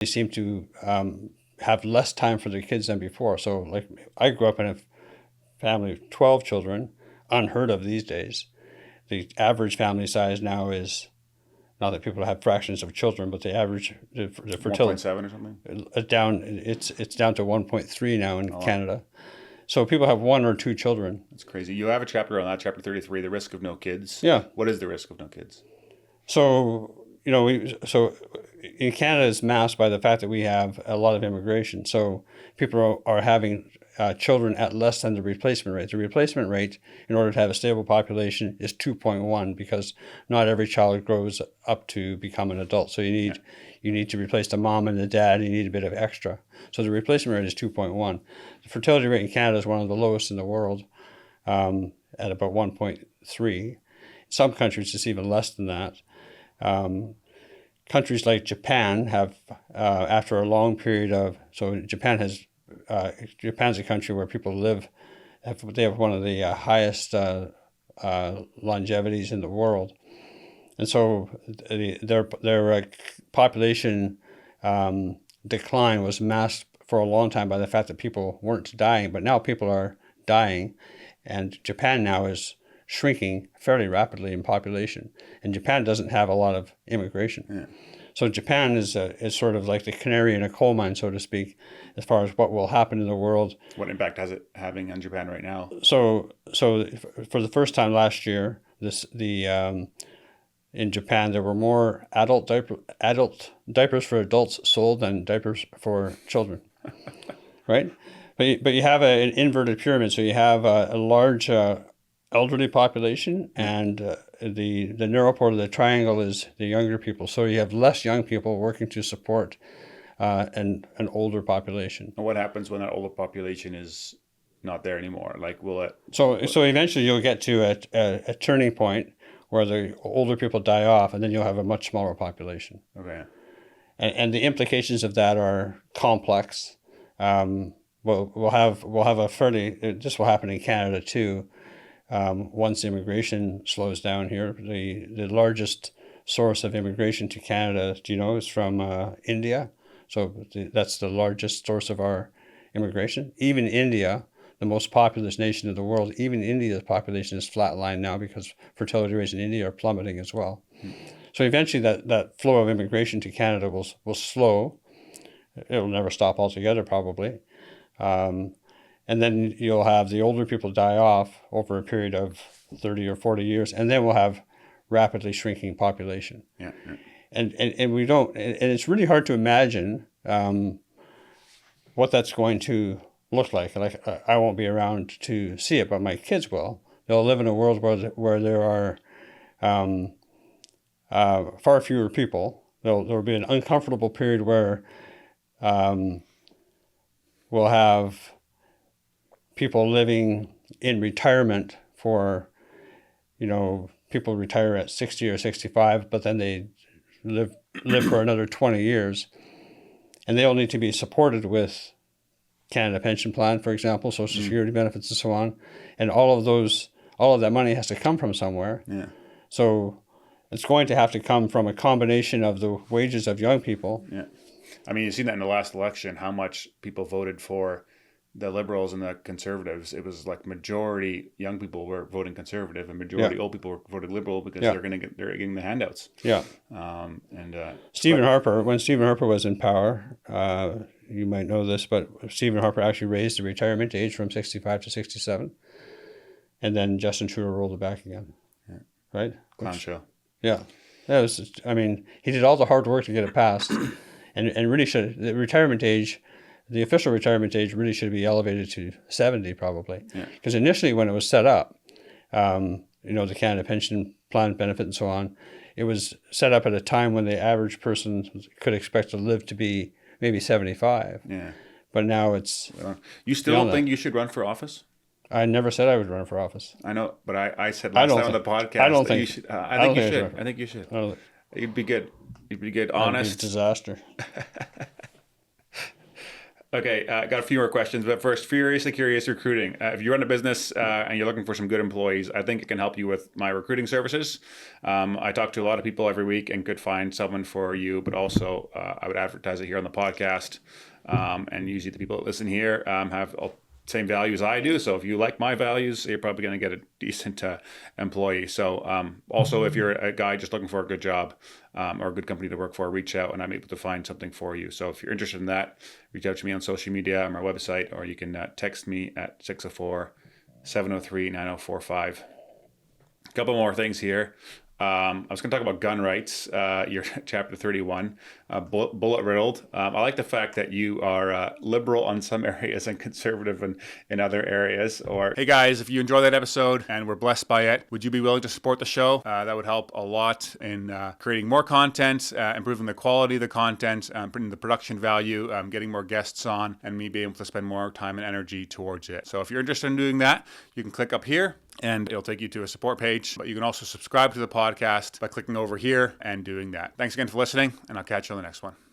they seem to have less time for their kids than before. So, like, I grew up in a family of 12 children, unheard of these days. The average family size now is, not that people have fractions of children, but the average, the fertility 1.7 or something. It's down to 1.3 now in Canada. So people have one or two children. That's crazy. You have a chapter on that, chapter 33, the risk of no kids. Yeah. What is the risk of no kids? So, so in Canada, it's masked by the fact that we have a lot of immigration. So people are having children at less than the replacement rate. The replacement rate, in order to have a stable population, is 2.1, because not every child grows up to become an adult. So you need to replace the mom and the dad, and you need a bit of extra. So the replacement rate is 2.1. The fertility rate in Canada is one of the lowest in the world, at about 1.3. Some countries it's even less than that. Countries like Japan have, after a long period of, so Japan's a country where people live, they have one of the highest longevities in the world. And so their population decline was masked for a long time by the fact that people weren't dying, but now people are dying, and Japan now is shrinking fairly rapidly in population, and Japan doesn't have a lot of immigration. Yeah. So Japan is sort of like the canary in a coal mine, so to speak, as far as what will happen in the world. What impact has it having on Japan right now? So for the first time last year, in Japan there were more adult diapers for adults sold than diapers for children, right? But you have an inverted pyramid, so you have a large elderly population, and the narrow part of the triangle is the younger people. So you have less young people working to support an older population. And what happens when that older population is not there anymore? Like, will it? So eventually you'll get to a turning point where the older people die off, and then you'll have a much smaller population. Okay. And the implications of that are complex. We'll have a fairly. This will happen in Canada too. Once immigration slows down here, the largest source of immigration to Canada, do you know, is from India. So that's the largest source of our immigration. Even India, the most populous nation in the world, even India's population is flatlined now because fertility rates in India are plummeting as well. So eventually that flow of immigration to Canada will slow. It'll never stop altogether, probably. And then you'll have the older people die off over a period of 30 or 40 years, and then we'll have rapidly shrinking population. Yeah. And we don't, and it's really hard to imagine what that's going to look like. Like, I won't be around to see it, but my kids will. They'll live in a world where there are far fewer people. There'll be an uncomfortable period where we'll have people living in retirement for, people retire at 60 or 65, but then they live for another 20 years. And they all need to be supported with Canada Pension Plan, for example, Social Security benefits and so on. And all of that money has to come from somewhere. Yeah. So it's going to have to come from a combination of the wages of young people. Yeah. I mean, you've seen that in the last election, how much people voted for the Liberals and the Conservatives. It was like majority young people were voting Conservative, and majority old people were voted Liberal because they're getting the handouts. Yeah. When Stephen Harper was in power, you might know this, but Stephen Harper actually raised the retirement age from 65 to 67, and then Justin Trudeau rolled it back again. Yeah. Right? Clown show. Yeah. That was. I mean, he did all the hard work to get it passed, and really should. The official retirement age really should be elevated to 70, probably. Because initially, when it was set up, the Canada Pension Plan benefit and so on, it was set up at a time when the average person could expect to live to be maybe 75. Yeah. But now it's... You still don't think you should run for office? I never said I would run for office. I know, but I said last time on the podcast I don't think you should. I think you should. You'd be good. You'd be good. Honest. It'd be a disaster. Okay, got a few more questions, but first, Furiously Curious Recruiting. If you run a business and you're looking for some good employees, I think it can help you with my recruiting services. I talk to a lot of people every week and could find someone for you, but also I would advertise it here on the podcast. And usually the people that listen here have same values I do. So if you like my values, you're probably going to get a decent employee. So also, if you're a guy just looking for a good job or a good company to work for, reach out and I'm able to find something for you. So if you're interested in that, reach out to me on social media or my website, or you can text me at 604-703-9045. A couple more things here. I was going to talk about gun rights, your chapter 31, bullet riddled. I like the fact that you are liberal on some areas and conservative in other areas. Or, hey guys, if you enjoy that episode and were blessed by it, would you be willing to support the show? That would help a lot in creating more content, improving the quality of the content, putting the production value, getting more guests on, and me being able to spend more time and energy towards it. So if you're interested in doing that, you can click up here and it'll take you to a support page. But you can also subscribe to the podcast by clicking over here and doing that. Thanks again for listening, and I'll catch you on the next one.